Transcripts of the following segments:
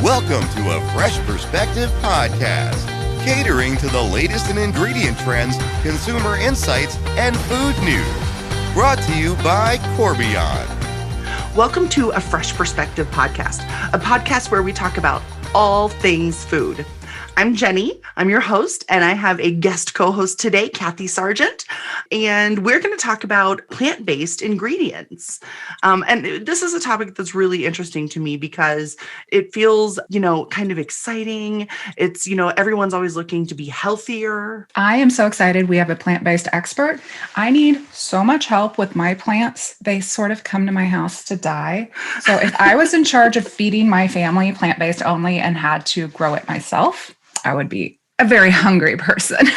Welcome to a Fresh Perspective podcast, catering to the latest in ingredient trends, consumer insights, and food news. Brought to you by Corbion. Welcome to a Fresh Perspective podcast, a podcast where we talk about all things food. I'm Jenny. I'm your host, and I have a guest co-host today, Kathy Sargent, and we're going to talk about plant-based ingredients. And this is a topic that's really interesting to me because it feels, kind of exciting. It's, everyone's always looking to be healthier. I am so excited. We have a plant-based expert. I need so much help with my plants. They sort of come to my house to die. So if I was in charge of feeding my family plant-based only and had to grow it myself, I would be a very hungry person.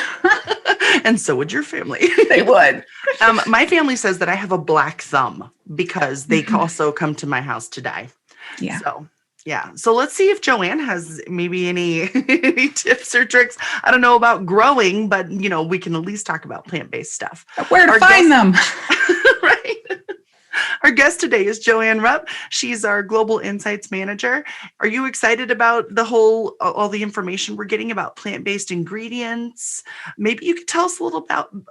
And so would your family. They would. My family says that I have a black thumb because they also come to my house to die. Yeah. So let's see if JoAnn has maybe any tips or tricks. I don't know about growing, but we can at least talk about plant-based stuff. Where to find them. Right. Our guest today is JoAnn Rupp. She's our Global Insights Manager. Are you excited about all the information we're getting about plant-based ingredients? Maybe you could tell us a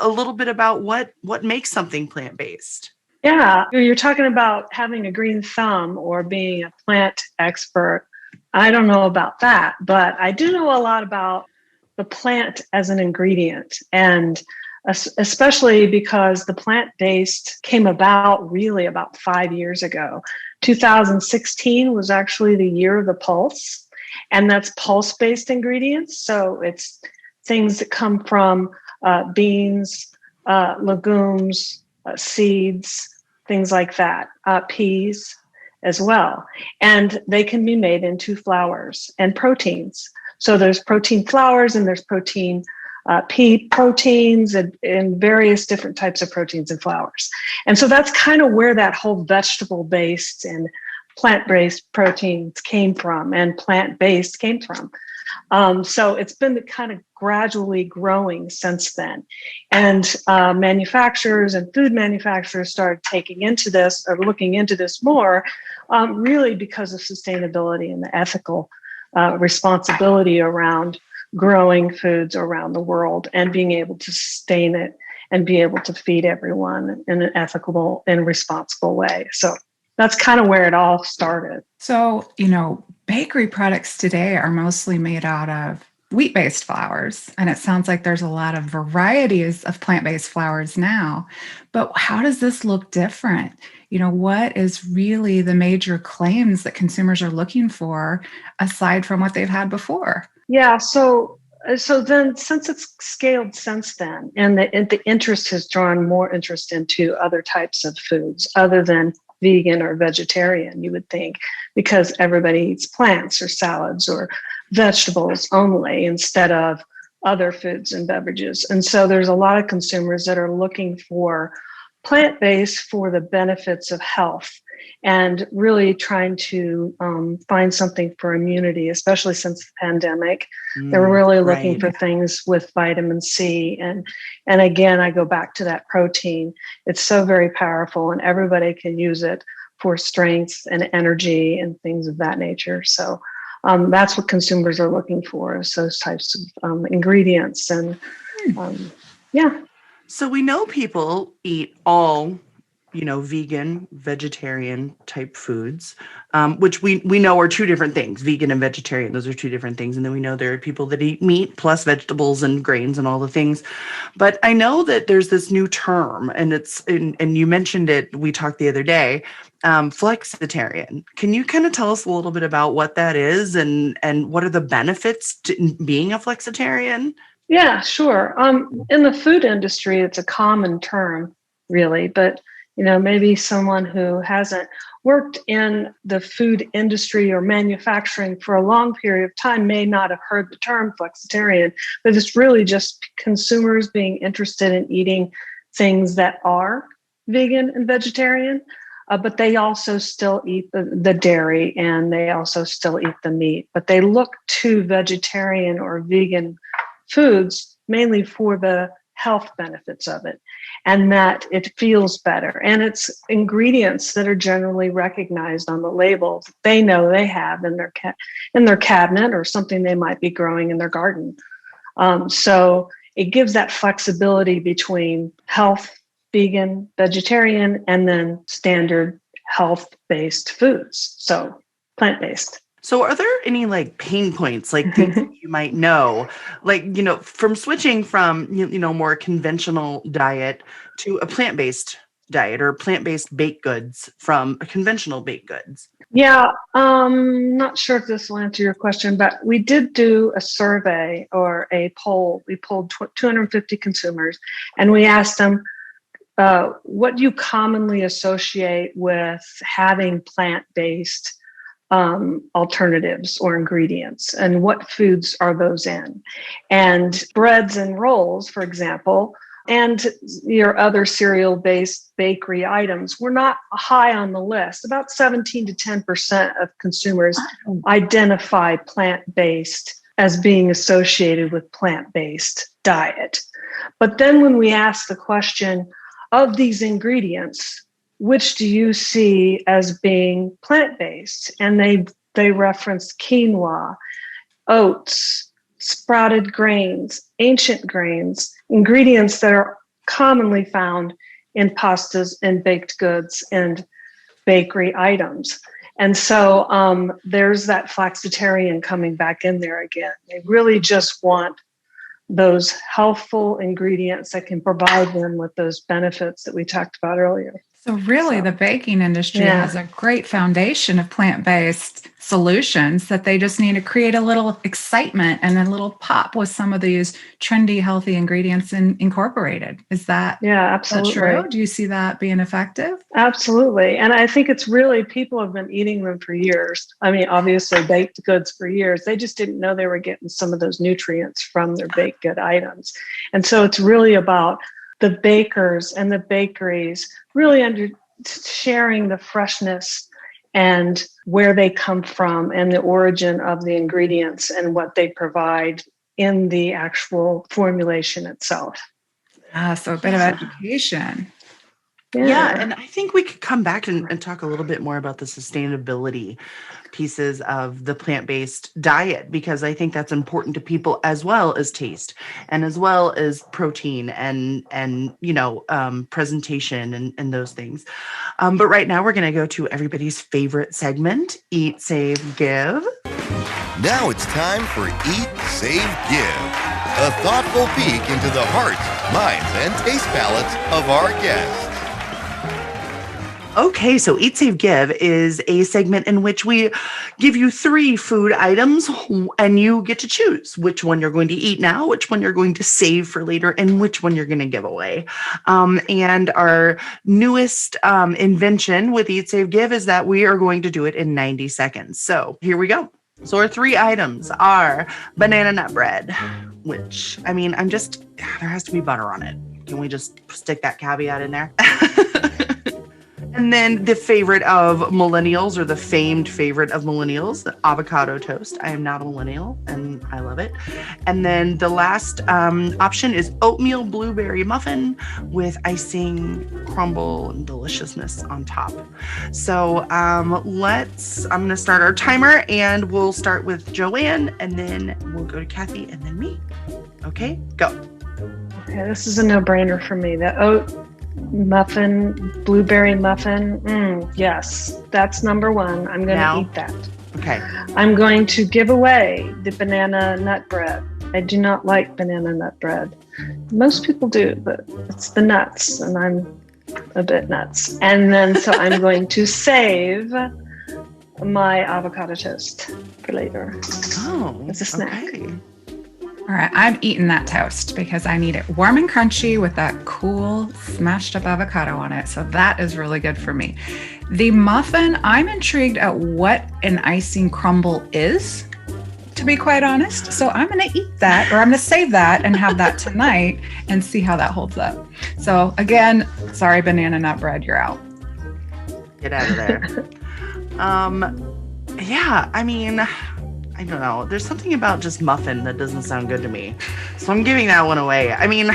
little bit about what makes something plant-based. Yeah, you're talking about having a green thumb or being a plant expert. I don't know about that, but I do know a lot about the plant as an ingredient, and especially because the plant-based came about really about 5 years ago. 2016 was actually the year of the pulse, and that's pulse-based ingredients. So it's things that come from beans, legumes, seeds, things like that, peas as well. And they can be made into flours and proteins. So there's protein flours and there's protein pea proteins and various different types of proteins and flours. And so that's kind of where that whole vegetable-based and plant-based proteins came from and plant-based came from. So it's been kind of gradually growing since then. And manufacturers and food manufacturers started taking into this or looking into this more, really because of sustainability and the ethical responsibility around growing foods around the world and being able to sustain it and be able to feed everyone in an ethical and responsible way. So that's kind of where it all started. So, bakery products today are mostly made out of wheat-based flours. And it sounds like there's a lot of varieties of plant-based flours now. But how does this look different? What is really the major claims that consumers are looking for aside from what they've had before? Yeah, so then since it's scaled since then, and the interest has drawn more interest into other types of foods other than vegan or vegetarian, you would think, because everybody eats plants or salads or vegetables only instead of other foods and beverages. And so there's a lot of consumers that are looking for plant-based for the benefits of health and really trying to find something for immunity, especially since the pandemic. They're really looking for things with vitamin C. And again, I go back to that protein. It's so very powerful and everybody can use it for strength and energy and things of that nature. So that's what consumers are looking for, is those types of ingredients. And yeah. So we know people eat all vegan, vegetarian type foods, which we know are two different things. Vegan and vegetarian, those are two different things. And then we know there are people that eat meat plus vegetables and grains and all the things. But I know that there's this new term, and and you mentioned it, we talked the other day, Flexitarian. Can you kind of tell us a little bit about what that is and what are the benefits to being a Flexitarian? Yeah, sure. In the food industry, it's a common term, really, but maybe someone who hasn't worked in the food industry or manufacturing for a long period of time may not have heard the term flexitarian, but it's really just consumers being interested in eating things that are vegan and vegetarian, but they also still eat the dairy and they also still eat the meat, but they look to vegetarian or vegan foods mainly for the health benefits of it, and that it feels better. And it's ingredients that are generally recognized on the label. They know they have in their cabinet or something they might be growing in their garden. So it gives that flexibility between health, vegan, vegetarian, and then standard health-based foods. So plant-based. So are there any like pain points, like things that you might know, like, from switching from, more conventional diet to a plant-based diet or plant-based baked goods from a conventional baked goods? Yeah, not sure if this will answer your question, but we did do a survey or a poll. We polled 250 consumers, and we asked them, what do you commonly associate with having plant-based alternatives or ingredients, and what foods are those in? And breads and rolls, for example, and your other cereal-based bakery items were not high on the list. About 17 to 10% of consumers identify plant-based as being associated with plant-based diet. But then when we ask the question, of these ingredients, which do you see as being plant-based? And they referenced quinoa, oats, sprouted grains, ancient grains, ingredients that are commonly found in pastas and baked goods and bakery items. And so there's that flexitarian coming back in there again. They really just want those healthful ingredients that can provide them with those benefits that we talked about earlier. So really, the baking industry has a great foundation of plant-based solutions that they just need to create a little excitement and a little pop with some of these trendy, healthy ingredients incorporated. Is that, absolutely true? Do you see that being effective? Absolutely. And I think it's really, people have been eating them for years. I mean, obviously baked goods for years. They just didn't know they were getting some of those nutrients from their baked good items. And so it's really about the bakers and the bakeries really sharing the freshness and where they come from and the origin of the ingredients and what they provide in the actual formulation itself. So a bit of education. Yeah, and I think we could come back and talk a little bit more about the sustainability pieces of the plant-based diet, because I think that's important to people as well as taste and as well as protein and presentation and those things. But right now we're going to go to everybody's favorite segment, Eat, Save, Give. Now it's time for Eat, Save, Give, a thoughtful peek into the hearts, minds, and taste palates of our guests. Okay, so Eat, Save, Give is a segment in which we give you 3 food items and you get to choose which one you're going to eat now, which one you're going to save for later, and which one you're going to give away. And our newest invention with Eat, Save, Give is that we are going to do it in 90 seconds. So here we go. So our 3 items are banana nut bread, which, I mean, there has to be butter on it. Can we just stick that caveat in there? And then the favorite of millennials, or the famed favorite of millennials, the avocado toast. I am not a millennial and I love it. And then the last option is oatmeal blueberry muffin with icing, crumble, and deliciousness on top. So I'm going to start our timer, and we'll start with JoAnn, and then we'll go to Kathy, and then me. Okay, go. Okay, this is a no-brainer for me. The oat muffin, blueberry muffin. Yes, that's number 1. I'm going to eat that. Okay. I'm going to give away the banana nut bread. I do not like banana nut bread. Most people do, but it's the nuts, and I'm a bit nuts. And then, so I'm going to save my avocado toast for later. Oh, it's a snack. Okay. All right, I'm eating that toast because I need it warm and crunchy with that cool smashed up avocado on it. So that is really good for me. The muffin, I'm intrigued at what an icing crumble is, to be quite honest. So I'm going to eat that, or I'm going to save that and have that tonight and see how that holds up. So again, sorry, banana nut bread, you're out. Get out of there. Yeah, I mean, I don't know. There's something about just muffin that doesn't sound good to me. So I'm giving that one away. I mean,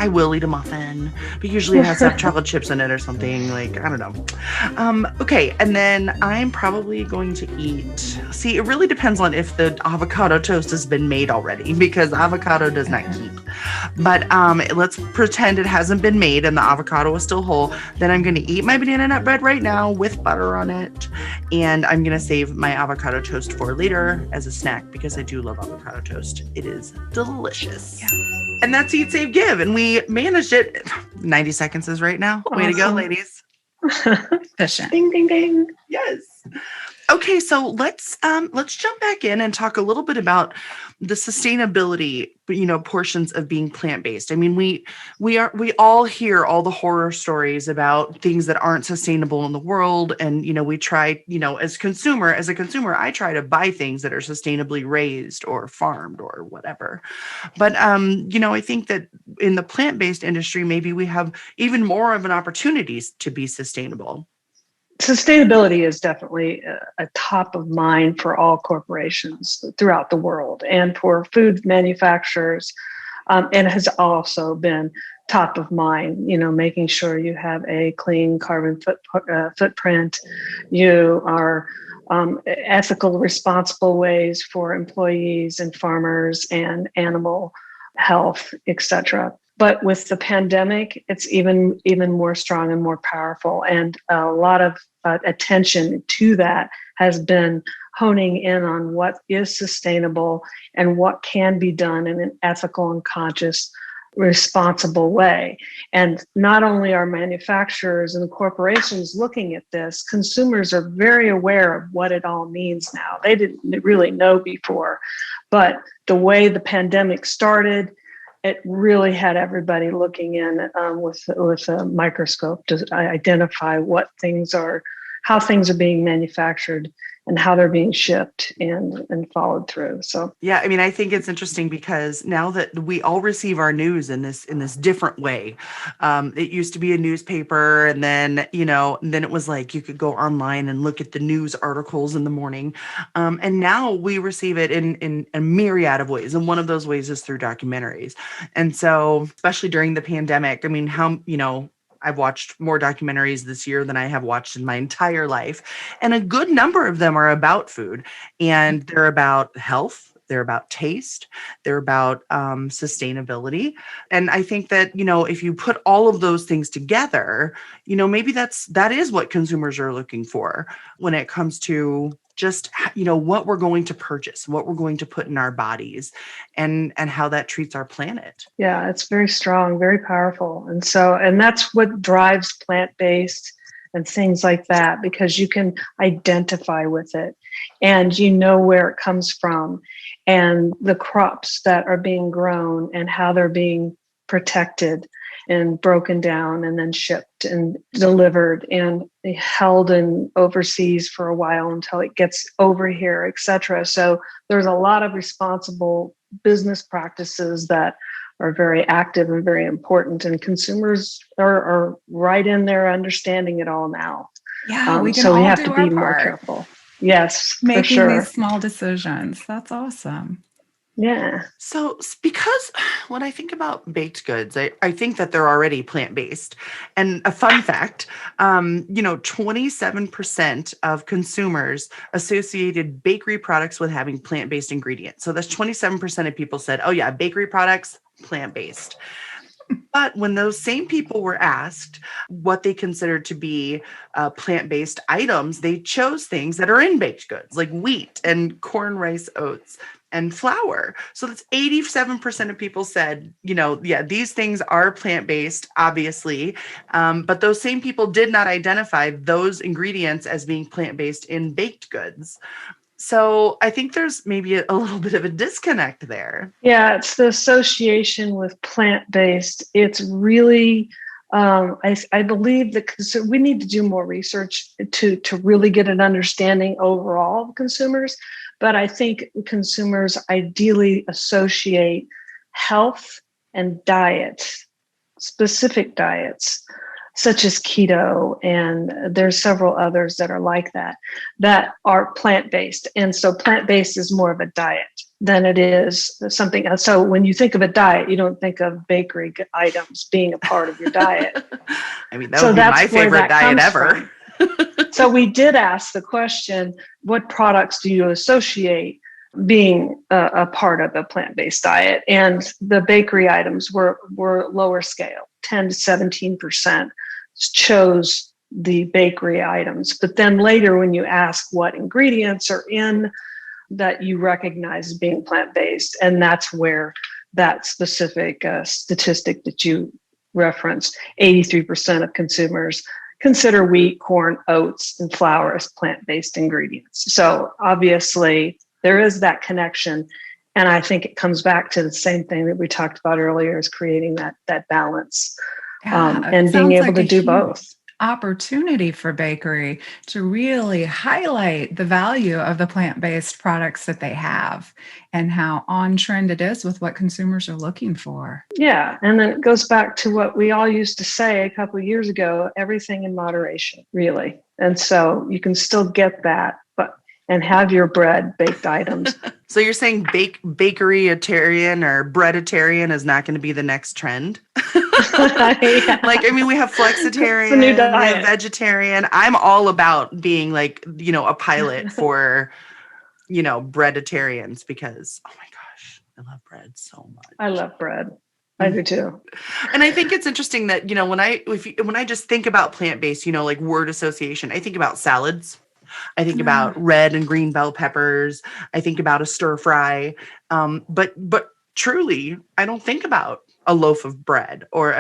I will eat a muffin, but usually it has to have chocolate chips in it or something. Like, I don't know. Okay, and then I'm probably going to eat. See, it really depends on if the avocado toast has been made already, because avocado does not keep. But let's pretend it hasn't been made and the avocado is still whole. Then I'm going to eat my banana nut bread right now with butter on it. And I'm going to save my avocado toast for later as a snack because I do love avocado toast. It is delicious. Yeah. And that's Eat, Save, Give. And we managed it. 90 seconds is right now. Awesome. Way to go, ladies. Efficient. Ding, ding, ding. Yes. Okay, so let's jump back in and talk a little bit about the sustainability, portions of being plant-based. I mean, we all hear all the horror stories about things that aren't sustainable in the world, and we try, as a consumer, I try to buy things that are sustainably raised or farmed or whatever. But I think that in the plant-based industry, maybe we have even more of an opportunity to be sustainable. Sustainability is definitely a top of mind for all corporations throughout the world and for food manufacturers. And has also been top of mind, making sure you have a clean carbon footprint. You are ethical, responsible ways for employees and farmers and animal health, etc. But with the pandemic, it's even more strong and more powerful. And a lot of attention to that has been honing in on what is sustainable and what can be done in an ethical and conscious, responsible way. And not only are manufacturers and corporations looking at this, consumers are very aware of what it all means now. They didn't really know before, but the way the pandemic started, it really had everybody looking in with a microscope to identify how things are being manufactured and how they're being shipped and followed through. So yeah, I mean, I think it's interesting because now that we all receive our news in this different way. It used to be a newspaper, and then then it was like you could go online and look at the news articles in the morning, and now we receive it in a myriad of ways, and one of those ways is through documentaries. And so, especially during the pandemic, I mean, how I've watched more documentaries this year than I have watched in my entire life. And a good number of them are about food, and they're about health. They're about taste. They're about sustainability. And I think that, if you put all of those things together, maybe that is what consumers are looking for when it comes to just, what we're going to purchase, what we're going to put in our bodies, and how that treats our planet. Yeah, it's very strong, very powerful. And that's what drives plant-based and things like that, because you can identify with it and where it comes from and the crops that are being grown and how they're being protected and broken down and then shipped and delivered and held in overseas for a while until it gets over here, etc. So there's a lot of responsible business practices that are very active and very important, and consumers are right in there understanding it all now. Yeah, we have to be more careful. Yes, making for sure. These small decisions. That's awesome. Yeah. So because when I think about baked goods, I think that they're already plant-based. And a fun fact, 27% of consumers associated bakery products with having plant-based ingredients. So that's 27% of people said, oh yeah, bakery products, plant-based. But when those same people were asked what they considered to be plant-based items, they chose things that are in baked goods, like wheat and corn, rice, oats, and flour. So that's 87% of people said, these things are plant-based, obviously. But those same people did not identify those ingredients as being plant-based in baked goods. So I think there's maybe a little bit of a disconnect there. Yeah, it's the association with plant-based. It's really, I believe that we need to do more research to really get an understanding overall of consumers. But I think consumers ideally associate health and diet, specific diets, such as keto, and there's several others that are like that are plant-based. And so plant-based is more of a diet. than it is something else. So when you think of a diet, you don't think of bakery items being a part of your diet. I mean, that would be my favorite diet ever. So we did ask the question, what products do you associate being a part of a plant-based diet? And the bakery items were lower scale, 10 to 17% chose the bakery items. But then later when you ask what ingredients are in that you recognize as being plant-based, and that's where that specific statistic that you referenced, 83% of consumers consider wheat, corn, oats, and flour as plant-based ingredients. So obviously there is that connection. And I think it comes back to the same thing that we talked about earlier, is creating that balance and being able to do both. Opportunity for bakery to really highlight the value of the plant-based products that they have and how on trend it is with what consumers are looking for. Yeah. And then it goes back to what we all used to say a couple of years ago, everything in moderation, really. And so you can still get that, and have your bread, baked items. So you're saying bakeryitarian or breaditarian is not going to be the next trend? Yeah. Like, I mean, we have flexitarian, we have vegetarian. I'm all about being like, a pilot for, breaditarians, because, oh my gosh, I love bread so much. I love bread. I do too. And I think it's interesting that, when I just think about plant-based, like word association, I think about salads. I think about red and green bell peppers. I think about a stir fry. But truly, I don't think about a loaf of bread or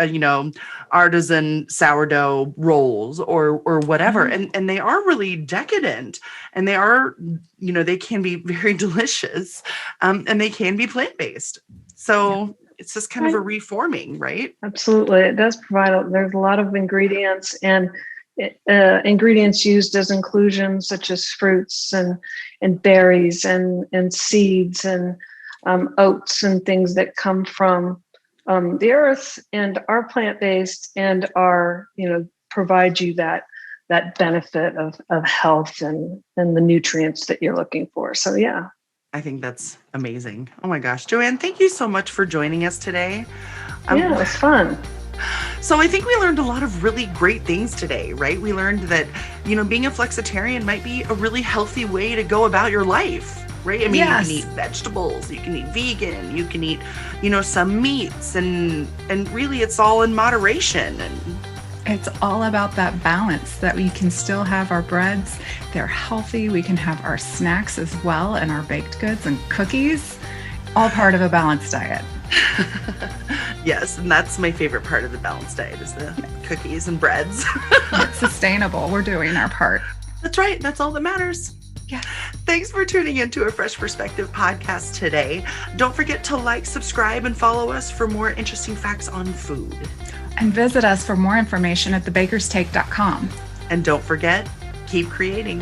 artisan sourdough rolls or whatever. And they are really decadent, and they are, they can be very delicious, and they can be plant-based. So it's just kind of a reforming, right? Absolutely. It does provide, there's a lot of ingredients and ingredients used as inclusions, such as fruits and berries and seeds and oats and things that come from the earth and are plant-based and are, provide you that benefit of health and the nutrients that you're looking for. So, yeah. I think that's amazing. Oh my gosh. JoAnn, thank you so much for joining us today. Yeah, it was fun. So I think we learned a lot of really great things today, right? We learned that, being a flexitarian might be a really healthy way to go about your life, right? I mean, You can eat vegetables, you can eat vegan, you can eat, some meats, and really it's all in moderation. And it's all about that balance, that we can still have our breads. They're healthy. We can have our snacks as well, and our baked goods and cookies, all part of a balanced diet. Yes, and that's my favorite part of the balanced diet is the cookies and breads. It's sustainable. We're doing our part. That's right. That's all that matters. Yeah. Thanks for tuning into a Fresh Perspective podcast today. Don't forget to like, subscribe, and follow us for more interesting facts on food. And visit us for more information at thebakerstake.com. And don't forget, keep creating.